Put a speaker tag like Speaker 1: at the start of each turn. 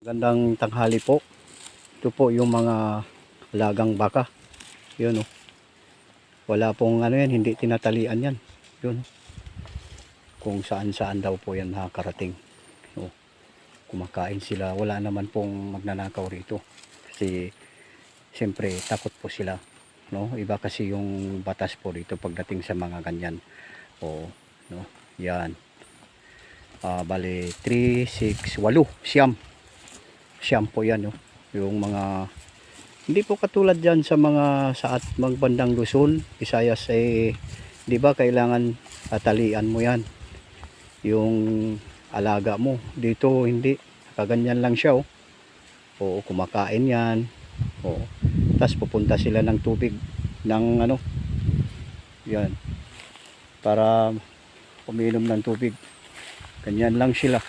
Speaker 1: Gandang tanghali po. Ito po yung mga alagang baka. Yun oh. Wala pong ano yan, hindi tinatalian yan. Yun. Kung saan saan daw po yan nakakarating. Oh. Kumakain sila. Wala naman pong magnanakaw rito. Kasi siyempre takot po sila. No? Iba kasi yung batas po dito pagdating sa mga ganyan. Oh, no? Yan. Bali 3, 6, 8, siyam po yan, no? Yung mga hindi po katulad dyan sa mga sa at magbandang Luzon, Visayas, di ba kailangan talian mo yan yung alaga mo. Dito hindi, kaganyan lang siya, oh. Oo, kumakain yan. Oo. Tapos pupunta sila ng tubig ng ano yan para uminom ng tubig. Ganyan lang sila.